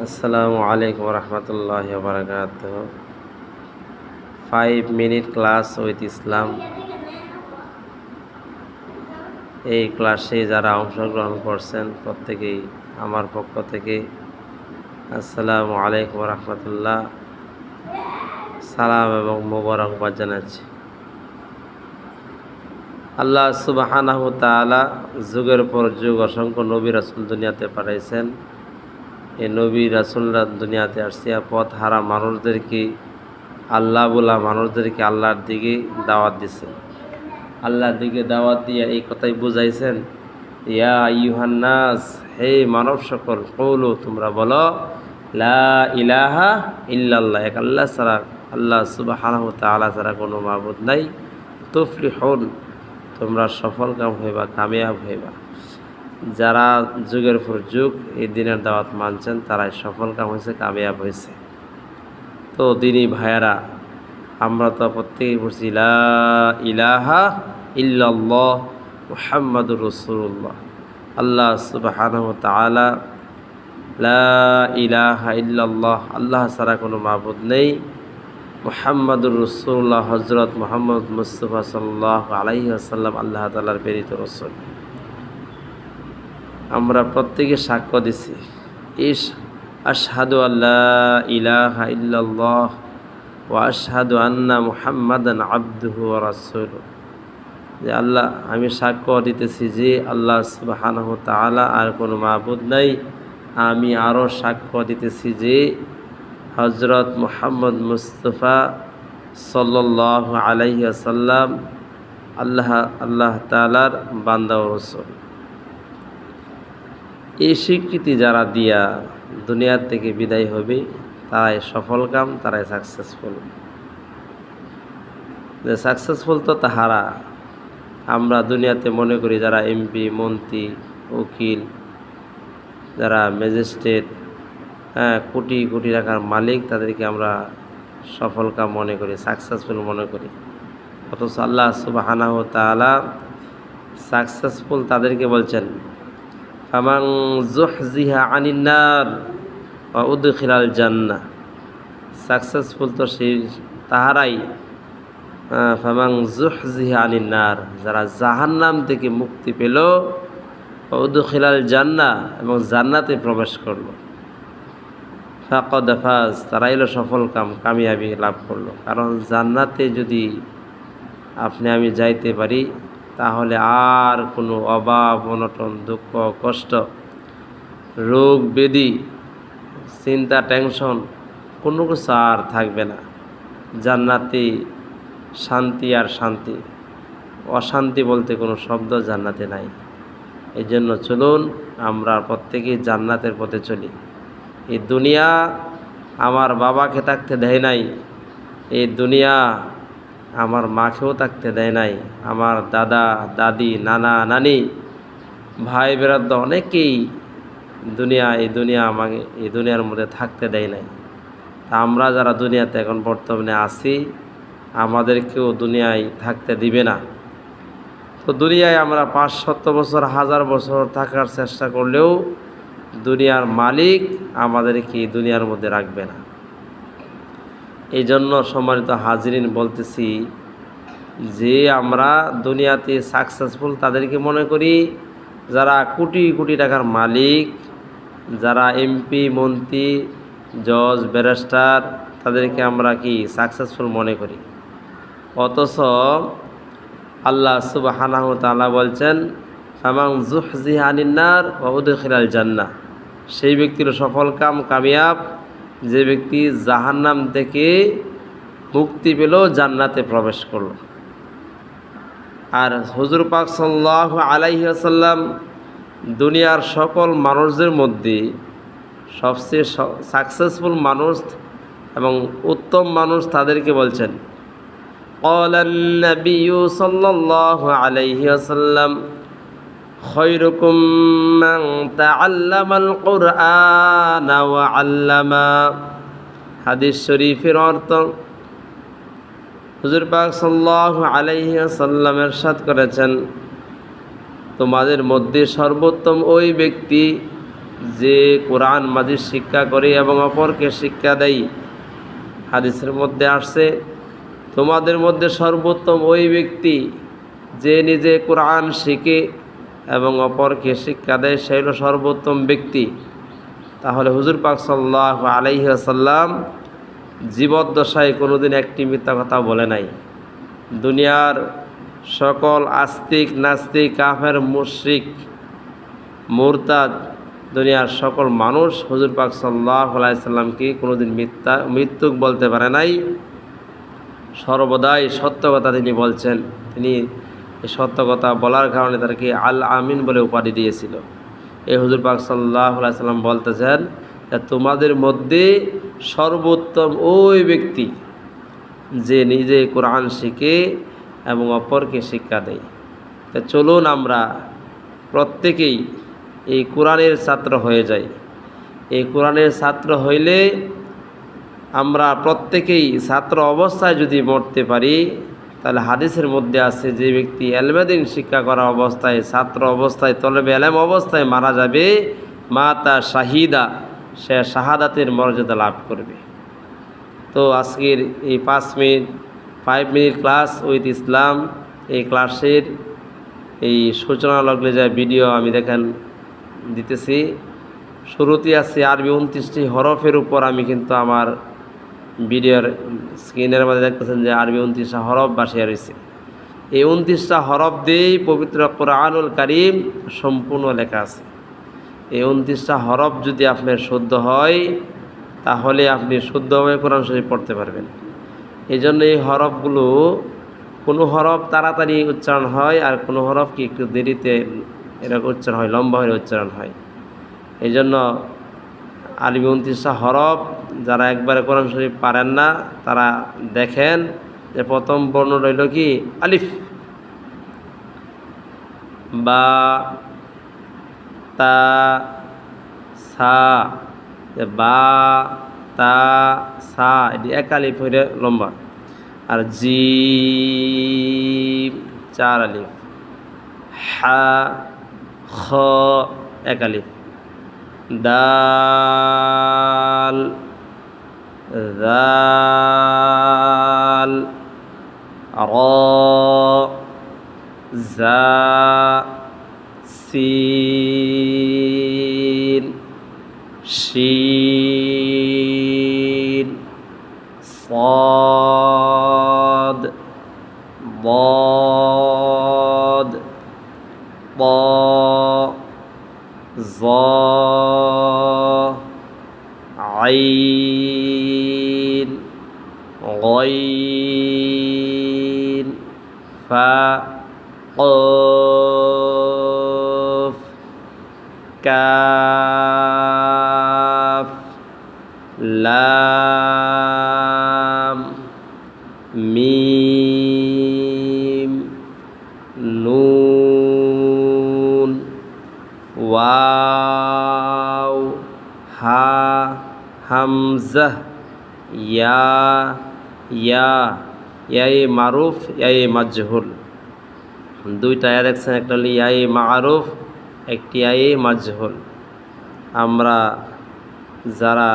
আসসালামু আলাইকুম রহমতুল্লাহি ওয়া বারাকাতুহু। 5 মিনিট ক্লাস উইথ ইসলাম, এই ক্লাসে যারা অংশগ্রহণ করছেন প্রত্যেকেই আমার পক্ষ থেকে আসসালামু আলাইকুম রহমতুল্লাহ সালাম এবং মোবারকবাদ জানাচ্ছি। আল্লাহ সুবহানাহু ওয়া তাআলা যুগের পর যুগ অসংখ্য নবী রাসূল দুনিয়াতে পাঠাইছেন। এই নবী রাসূলরা দুনিয়াতে আসছে পথ হারা মানুষদেরকে, আল্লাহ বলা মানুষদেরকে আল্লাহর দিকে দাওয়াত দিছেন। আল্লাহর দিকে দাওয়াত দিয়ে এই কথাই বুঝাইছেন, ইয়া আইয়ুহান নাস, হে মানব সকল, কওলু, তোমরা বলো, লা ইলাহা ইল্লাল্লাহ, এক আল্লাহ ছাড়া, আল্লাহ সুবহানাহু ওয়া তাআলা ছাড়া কোনো মাবুদ নাই, তুফলিহুন, তোমরা সফল কাম হইবা, কামিয়াব হইবা। যারা যুগের পর যুগ এই দিনের দাওয়াত মানছেন তারাই সফল কাম হয়েছে, কামিয়াব হয়েছে। তো দিনী ভাইয়ারা, আমরা তো প্রত্যেকেই পড়ছি লা ইলাহা ইল্লাল্লাহ মুহাম্মাদুর রাসূলুল্লাহ। আল্লাহ সুবহানাহু ওয়া তাআলা লা ইলাহা ইল্লাল্লাহ, আল্লাহ ছাড়া কোনো মাবুদ নেই, মুহাম্মাদুর রাসূলুল্লাহ, হযরত মুহাম্মদ মুস্তাফা সাল্লাল্লাহু আলাইহি ওয়াসাল্লাম আল্লাহ তাআলার প্রেরিত রাসূল। আমরা প্রত্যেকে সাক্ষ্য দিছি, আশহাদু আল্লা ইলাহা ইল্লাল্লাহ ওয়া আশহাদু আন্না মুহাম্মাদান আবদুহু ওয়া রাসূলুহু, যে আল্লাহ, আমি সাক্ষ্য দিতেছি যে আল্লাহ সুবহানাহু ওয়া তাআলা আর কোনো মাবুদ নাই। আমি আরও সাক্ষ্য দিতেছি যে হযরত মুহাম্মদ মুস্তাফা সাল্লাল্লাহু আলাইহি ওয়াসাল্লাম আল্লাহ তাআলার বান্দা ও রাসূল। এই স্বীকৃতি যারা দিয়া দুনিয়ার থেকে বিদায় হবে তারাই সফল কাম, তারাই সাকসেসফুল। যে সাকসেসফুল তো তাহারা, আমরা দুনিয়াতে মনে করি যারা এমপি, মন্ত্রী, উকিল, যারা ম্যাজিস্ট্রেট, কোটি কোটি টাকার মালিক, তাদেরকে আমরা সফল কাম মনে করি, সাকসেসফুল মনে করি। অথচ আল্লাহ সুবহানাহু ওয়া তাআলা সাকসেসফুল তাদেরকে বলছেন, ফামান যুহজিহা আনিন নার ওয়া উদখিলাল জান্নাহ। সাকসেসফুল তো সেই তাহারাই, ফামান যুহজিহা আনিন নার, যারা জাহান্নাম থেকে মুক্তি পেল, ওয়া উদখিলাল জান্নাহ, এবং জান্নাতে প্রবেশ করলো, ফাকাদ ফাজ, তারাই হলো সফল কাম, কামিয়াবি লাভ করলো। কারণ জান্নাতে যদি আপনি আমি যাইতে পারি তাহলে আর কোনো অভাব, অনটন, দুঃখ, কষ্ট, রোগ ব্যাধি, চিন্তা, টেনশন কোনো কিছু আর থাকবে না। জান্নাতে শান্তি আর শান্তি, অশান্তি বলতে কোনো শব্দ জান্নাতে নাই। এই জন্য চলুন আমরা প্রত্যেকেই জান্নাতের পথে চলি। এই দুনিয়া আমার বাবাকে থাকতে দেয় নাই, এই দুনিয়া আমার মাকেও থাকতে দেয় নাই, আমার দাদা দাদি, নানা নানি, ভাই বেরাদ্দা অনেকেই এই দুনিয়া আমাকে এই দুনিয়ার মধ্যে থাকতে দেয় নাই। তা আমরা যারা দুনিয়াতে এখন বর্তমানে আছি, আমাদেরকেও দুনিয়ায় থাকতে দিবে না। তো দুনিয়ায় আমরা 500 বছর, 1000 বছর থাকার চেষ্টা করলেও দুনিয়ার মালিক আমাদেরকে এই দুনিয়ার মধ্যে রাখবে না। এই জন্য সম্মানিত হাজিরিন বলতেছি যে আমরা দুনিয়াতে সাকসেসফুল তাদেরকে মনে করি যারা কোটি কোটি টাকার মালিক, যারা এমপি, মন্ত্রী, জজ, ব্যারিস্টার, তাদেরকে আমরা কি সাকসেসফুল মনে করি। অথচ আল্লাহ সুবহানাহু ওয়া তাআলা বলছেন, ফামান যুহজিহা আনিন নার ওয়া উদখিলাল জান্নাহ, সেই ব্যক্তির সফল কাম, কামিয়াব, যে ব্যক্তি জাহান্নাম থেকে মুক্তি পেল, জান্নাতে প্রবেশ করল। আর হুজুর পাক সাল্লাল্লাহু আলাইহি ওয়াসাল্লাম দুনিয়ার সকল মানুষদের মধ্যে সবচেয়ে সাকসেসফুল মানুষ এবং উত্তম মানুষ তাদেরকে বলছেন, ক্বালান নাবিয়্যু সাল্লাল্লাহু আলাইহি ওয়াসাল্লাম, খায়রুকুম মান তাআল্লামাল কুরআনা ওয়া আল্লামা। হাদিস শরীফের অর্থ, হুজুর পাক সাল্লাল্লাহু আলাইহি ওয়াসাল্লাম ইরশাদ করেছেন, তোমাদের মধ্যে সর্বোত্তম ওই ব্যক্তি যে কোরআন মাজিদ শিক্ষা করে এবং অপরকে শিক্ষা দেয়। হাদিসের মধ্যে আসছে, তোমাদের মধ্যে সর্বোত্তম ওই ব্যক্তি যে নিজে কোরআন শিখে এবং অপরকে শিক্ষা দেয়, সে হলো সর্বোত্তম ব্যক্তি। তাহলে হুজুর পাক সাল্লাল্লাহু আলাইহি ওয়াসাল্লাম জীবদ্দশায় কোনোদিন একটি মিথ্যা কথা বলে নাই। দুনিয়ার সকল আস্তিক নাস্তিক কাফের মুশরিক মুরতাদ দুনিয়ার সকল মানুষ হুজুর পাক সাল্লাল্লাহু আলাইহি ওয়াসাল্লামকে কোনোদিন মৃত্যুক বলতে পারে নাই। সর্বদাই সত্য কথা তিনি বলছেন। তিনি এই সত্য কথা বলার কারণে তাকে আল আমিন বলে উপাধি দিয়েছিল। এই হুজুর পাক সাল্লাল্লাহু আলাইহি ওয়াসাল্লাম বলতেছেন যে তোমাদের মধ্যে সর্বোত্তম ওই ব্যক্তি যে নিজে কোরআন শিখে এবং অপরকে শিক্ষা দেয়। তা চলুন আমরা প্রত্যেকেই এই কোরআনের ছাত্র হয়ে যাই। এই কোরআনের ছাত্র হইলে আমরা প্রত্যেকেই ছাত্র অবস্থায় যদি মরতে পারি, তাহলে হাদিসের মধ্যে আছে যে ব্যক্তি এলমেদিন শিক্ষা করা অবস্থায় ছাত্র অবস্থায় তলবে এলেম অবস্থায় মারা যাবে, মাতা শাহিদা, সে শাহাদাতের মর্যাদা লাভ করবে। তো আজকের এই 5 মিনিট ক্লাস উইথ ইসলাম, এই ক্লাসের এই সূচনা লগ্নে যা ভিডিও আমি দিতেছি, শুরুতে আছে আরবি 29টি হরফের উপর আমি কিন্তু আমার ভিডিওর স্ক্রিনের মধ্যে দেখতেছেন যে আরবি 29টা হরফ বাসিয়া রয়েছে। এই 29টা হরফ দিয়েই পবিত্র কোরআনুল কারীম সম্পূর্ণ লেখা আছে। এই 29টা হরফ যদি আপনার শুদ্ধ হয়, তাহলে আপনি শুদ্ধভাবে কোরআন শরীফ পড়তে পারবেন। এই জন্য এই হরফগুলো, কোনো হরফ তাড়াতাড়ি উচ্চারণ হয় আর কোনো হরফ কি একটু দেরিতে এরকম উচ্চারণ হয়, লম্বা হয়ে উচ্চারণ হয়। এই জন্য আরবি 29টা হরফ যারা একবারে কোরআন শরীফ পারেন না, তারা দেখেন যে প্রথম বর্ণ রইল কি আলিফ, বা, তা, সা, বা, তা, সা, এটি এক আলিফ হইলে লম্বা। আর জিম 4 আলিফ, হা, খ এক আলিফ, দাল, জাল, র, জা, সিন, শিন, صاد ضاد ضاء ظا عين غين فا قاف كاف লাম মিম নুন ওয়াও হা হামজা ইয়া মারুফ মাজহুল। দুইটা আয়া দেখছেন, একটা হলো ইয়ায়ে মারুফ, একটি ইয়ায়ে মাজহুল। আমরা যারা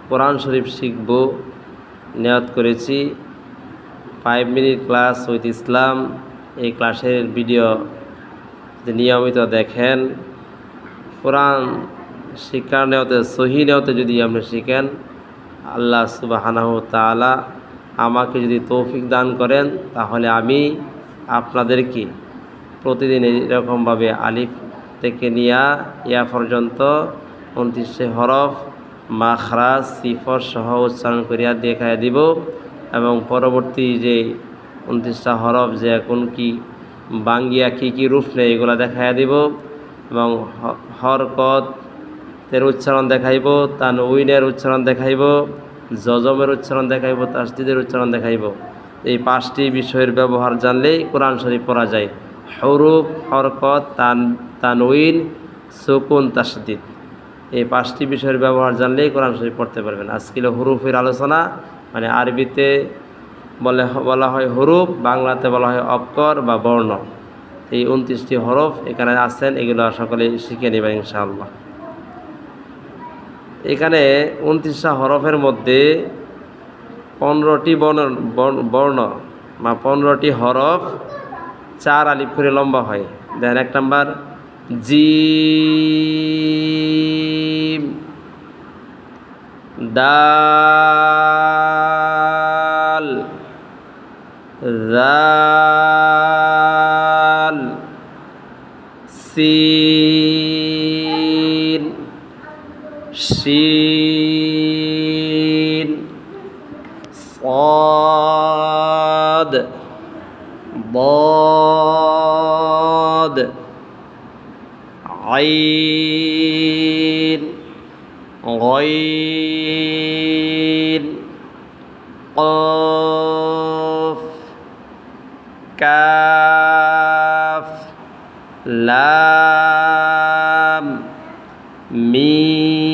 কোরআন শরীফ শিখব নিয়ত করেছি, 5 মিনিট ক্লাস উইথ ইসলাম, এই ক্লাসের ভিডিও নিয়মিত দেখেন, কোরআন শিক্ষার নিয়তে সহি নিয়তে যদি আপনি শিখেন, আল্লাহ সুবহানাহু তাআলা আমাকে যদি তৌফিক দান করেন, তাহলে আমি আপনাদেরকে প্রতিদিন এরকমভাবে আলিফ থেকে নিয়া ইয়া পর্যন্ত 29 হরফ মাখরাজ সিফর সহ উচ্চারণ করিয়া দেখায় দিব। এবং পরবর্তী যে 29টা হরফ যে কোন কি বাঙ্গিয়া কি রূপ নেই, এগুলো দেখাইয়া দিব। এবং হরকতের উচ্চারণ দেখাইব, তানউইনের উচ্চারণ দেখাইব, জজমের উচ্চারণ দেখাইব, তাসদীদের উচ্চারণ দেখাইব। এই 5টি বিষয়ের ব্যবহার জানলেই কোরআন শরীফ পড়া যায়। হরুফ, হরকত, তানউইন, সুকুন, তাসদীদ, এই 5টি বিষয়ের ব্যবহার জানলেই কোরআন শরীফ পড়তে পারবেন। আজকে হুরুফের আলোচনা, মানে আরবিতে বলা হয় হুরুফ, বাংলাতে বলা হয় অক্ষর বা বর্ণ। এই 29টি হরফ এখানে আছেন, এগুলো সকলে শিখে নেবেন ইনশাআল্লাহ। এখানে 29টা হরফের মধ্যে 15টি বর্ণ বা 15টি হরফ 4 আলিফ করে লম্বা হয়। দেন 1 নাম্বার জিম, দাল, জাল, সিন, শিন, صاد ضاد عين غين قاف كاف لام ميم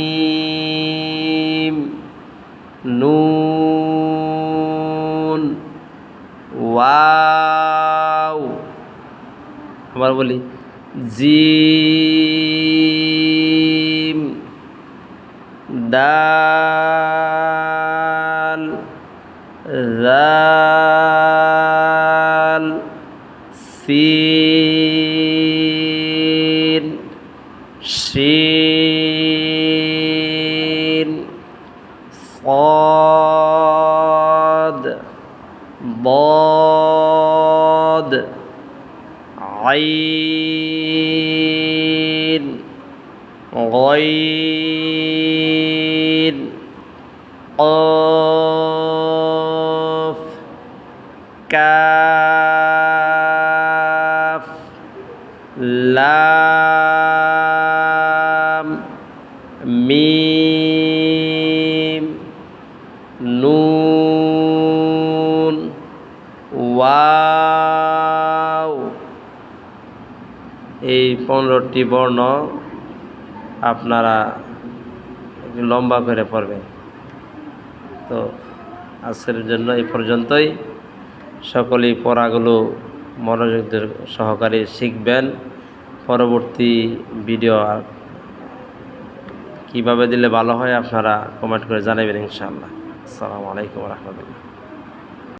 নুন ওয়াও। আবার বলি জিম, দাল, জাল, সিন, শিন, صاد ضاد عين غين قاف كاف لام মিম নুন ওয়াও। এই 15টি বর্ণ আপনারা একটু লম্বা করে পড়বেন। তো আজকের জন্য এই পর্যন্তই। সকলেই পড়াগুলো মনোযোগ সহকারে শিখবেন। পরবর্তী ভিডিও কীভাবে দিলে ভালো হয় আপনারা কমেন্ট করে জানাবেন ইনশাআল্লাহ। আসসালামু আলাইকুম ওয়া রাহমাতুল্লাহ।